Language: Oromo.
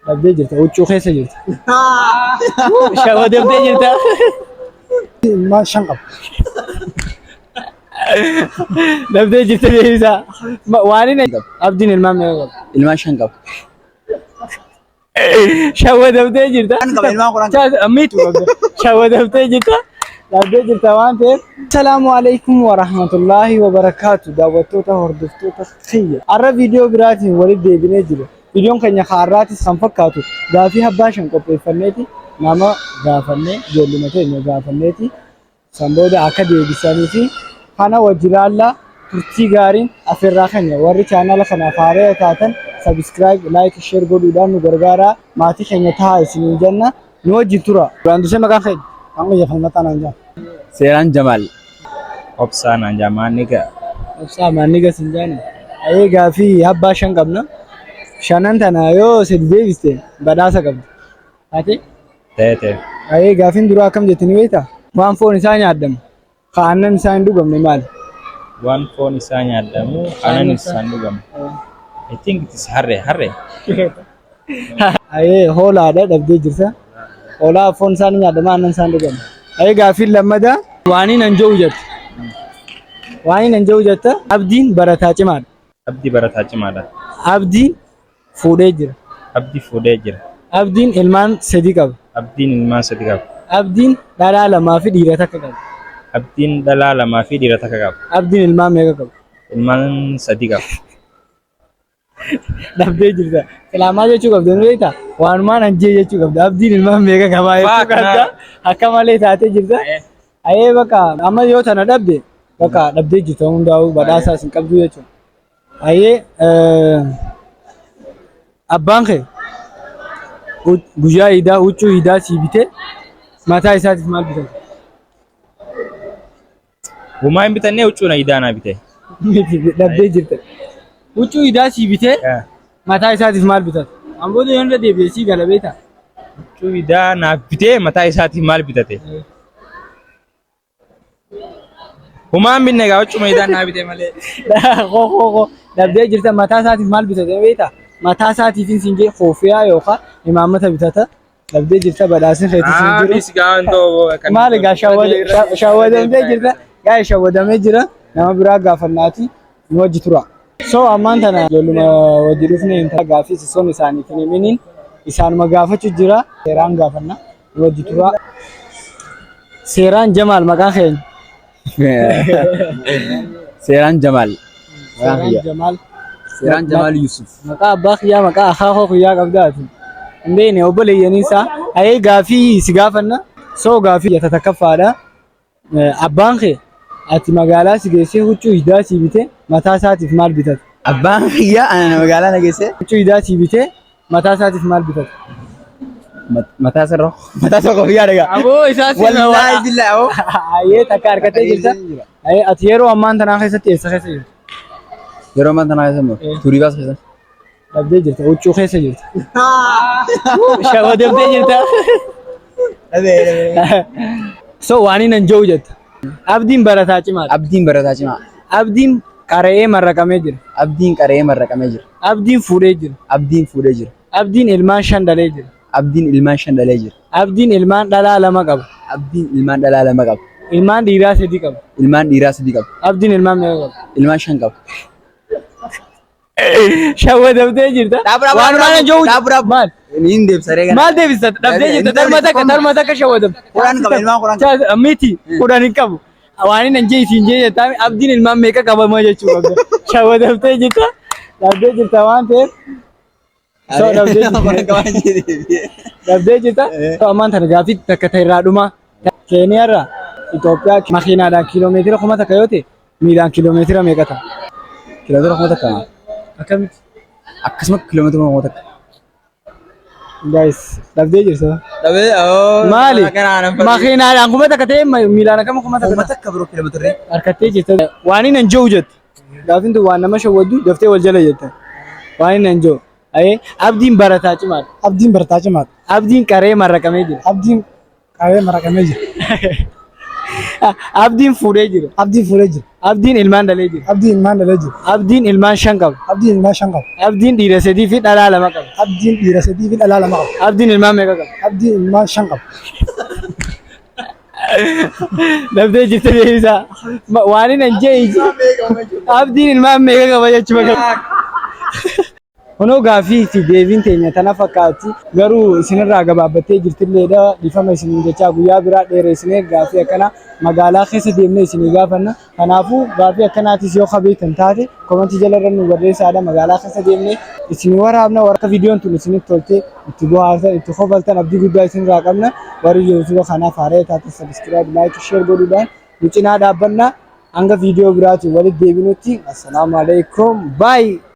dhabdee jirta huccuu keessa jirta. Shawadamtee jirta. ilmaan shan qaba. Dhabdee jirta deebisaa. Waan inni abdiin ilmaan meeqa qaba? ilmaan shan qaba. Shawadamtee jirta. ilmaan Quraan Miitu qabda. Shawadamtee jirta. Dhabdee jirta waan ta'eef. Assalaamu alaikum wa rahmatullahi wa barakaatu. Daawwattoota hordoftoota kiyya. Har'a viidiyoo biraatiin walitti deebinee jira. Viidiyoon keenya har'aatis kan fakkaatu gaafii abbaa shan qopheeffanneeti nama gaafannee ijoolluma keenya gaafanneeti san booda akka deebisanii fi kana wajjiraallaa turtii gaariin afirraa keenya warri chaanala kanaaf haaraa taatan sabiskiraayib laayik sheer godhuudhaan nu gargaaraa maatii keenya tahaa isinii jenna nu wajjin tura. Duraan dursee maqaan keenya amma yafan maxxaan anjaa. Seeraan Jamaal. Obsaan anjamaan niga. Obsaa maanniga sin jaani. Ayee gaafii abbaa shan qabna. Shanan tana yoo sadi deebiste badhaasa qabdi. Ati? Teete. Ayee gaafiin duraa akkam jettanii beektaa? Waan foon isaa nyaadamu. Aannan isaa hin dhugamne maali? Waan foon isaa nyaadamu aannan isaa hin dhugamu. I think it is harree. Ayee hoolaadha dhabdee jirta. Hoolaa foon isaa ni nyaadama aannan isaa hin dhugamu. Ayee gaafiin lammadaa waaniin anja'u jetta. Waaniin anja'u jetta abdiin barataa cimaadha. Abdii barataa cimaadha. Abdiin fuudhee jira. Abdii fuudhee jira. Abdiin ilmaan sadii qaba. Abdiin ilmaan sadii qaba. Abdiin dhalaa lamaa fi dhiira takka qaba. Abdiin dhalaa lamaa fi dhiira takka qaba. Abdiin ilmaan meeqa qaba? Ilmaan sadii qaba. Dhabdee jirta. Ilaamaa jechuu qabda nu beektaa? Waanumaan anjee jechuu qabda. Abdiin ilmaan meeqa qabaa jechuu qabda. Akka malee taatee jirta. Ayee bakka amma yoo tana dhabde bakka dhabdee jirta hundaa'uu badhaasaa isin qabdu jechuudha. Ayee abbaan kee guyyaa idaa huccuu idaa sii bitee mataa isaatiif maal bitata? Gumaa hin bitannee huccuu idaa naa bitee. Dhabdee jirta. Huccuu idaa sii bitee mataa isaatiif maal bitata? Amboota yoo irra deebi'ee sii gala beektaa? Huccuu idaa naaf bitee mataa isaatiif maal bitate? Gumaa hin binne egaa huccuu idaa naa bitee malee. Dhabdee jirta mataa isaatiif maal bitate beektaa? Mataa isaatiifin siin jee koofiyaa yookaan imaamata bitata. Dhabdee jirta badhaasin feetis hin jiru. Bis gaantoo. Maal egaa shawwadamtee jirta? Gaa shawwadamee jira nama biraa gaafannaati nu wajji tura. So ammaan tana ijoolluma wajji dhufne intala gaafii sissoon isaaniif hin himiniin isaanuma gaafachuu jira. Seeraan gaafanna nu wajji tura. Seeraan Jamaal maqaan keenya. Seeraan Jamaal. Seeraan Jamaal. Seeraan Jamaal Yusuf. Maqaa abbaa kiyyaa maqaa akaakoo kiyyaa qabdaati. Hindeene obboleeyyanii isaa ayee gaafii si gaafanna. So gaafii jata takkaffaadha. Abbaan kee ati magaalaa si geessee huccuu idaa si bitee mataa isaatiif maal bitata? Abbaan kiyyaa ana magaalaa na geessee Huccuu idaa si bitee mataa isaatiif maal bitata? mataa isaa koofiyyaa dhagaa. Aboo isaas Wallaahi billaahi. ayee takka harkattee jirta. Ayee ati yeroo ammaan tanaa keessatti eessa keessa jirta? Yeroo ammaa tanaa keessa turii baas keessa. Dhabdee jirta huccuu keessa jirta. Shawadamtee jirta. So waan hin anja'u jetta. Abdiin barataa cimaadha. Abdiin barataa cimaa. Abdiin qara'ee marraqamee jira. Abdiin qara'ee marraqamee jira. Abdiin fuudhee jira. Abdiin fuudhee jira. Abdiin ilmaan shan dhalee jira. Abdiin ilmaan shan dhalee jira. Abdiin ilmaan dhalaa lama qaba. Abdiin ilmaan dhalaa lama qaba. Ilmaan dhiiraa sadii qaba. Ilmaan dhiiraa sadii qaba. Abdiin ilmaan meeqa qaba? Ilmaan shan qaba. Shawwadamtee jirta. Waanumaan anja'u maal? Niin deebisaree kana. Maal deebista? Dhabdee jirta. Darma takka shawwadamte. Kudhan qaba ilmaan kudhan. Miti kudhan hin qabu. Waan hin anjee isiin jee jettaa abdiin ilmaan meeqa qabama jechuu qabda. Shawwadamtee jirta. Dhabdee jirta waan ta'eef. So dhabdee jirta. So ammaan tana gaafii takka ta'e irraa dhuma. Keeniyaarraa Itoophiyaa makiinaadhaan kiiloomeetira 1000 takka yoo ta'e miilaan kiiloomeetira meeqa ta'a? Kilomeetira 1000 takka. Akkamitti? Akkasuma kilomeetira 1000 takka. Guys, dhabdee jirta. Dhabee Maali? Makiinaadhaan 1000 takka ta'e miilaan akkama 1000 takka. 1000 takka biroo kilomeetirri. Harkattee jirta. Waan hin anja'u jette. Gaafiin tun waan nama shawwaddu daftee wal jala jette. Waan hin anja'u. Ayee abdiin barataa cimaadha. Abdiin barataa cimaadha. Abdiin qaree marraqamee jira. Abdiin qaree marraqamee jira. Abdiin fuudhee jira. Abdiin fuudhee jira. Abdiin ilmaan dhalee jira. Abdiin ilmaan dhalee jira. Abdiin ilmaan 5 qaba. Abdiin ilmaan 5 qaba. Abdiin dhiira 3 fi dhalaa 2 qaba. Abdiin dhiira 3 fi dhalaa 2 qaba. Abdiin ilmaan meeqa qaba? Abdiin ilmaan 5 qaba. Dabdee jirte deebisaa. Waan hin jeeji. Abdiin ilmaan meeqa qaba jechuudha. Kunoo gaafii fi deebiin teenya tana fakkaatti garuu isinirraa gabaabbattee jirtilleedha dhifama isiniin jechaa guyyaa biraa dheeressinee gaafii akkana magaalaa keessa deemnee isinii gaafanna. Kanaafuu gaafii akkanaatis yoo qabeettan taate komentii jalarra nu barreessaadha magaalaa keessa deemnee isinii waraabna warra viidiyoon tun isinitti toltee itti bohaartan itti qofaltan abdii guddaa isinirraa qabna. Warri yuutuuba kanaaf haaree taate sabiskiraayib laayik sheer godhuudhaan nu cinaa dhaabbanna hanga viidiyoo biraatiin walitti deebinutti assalaamu alaikum baay.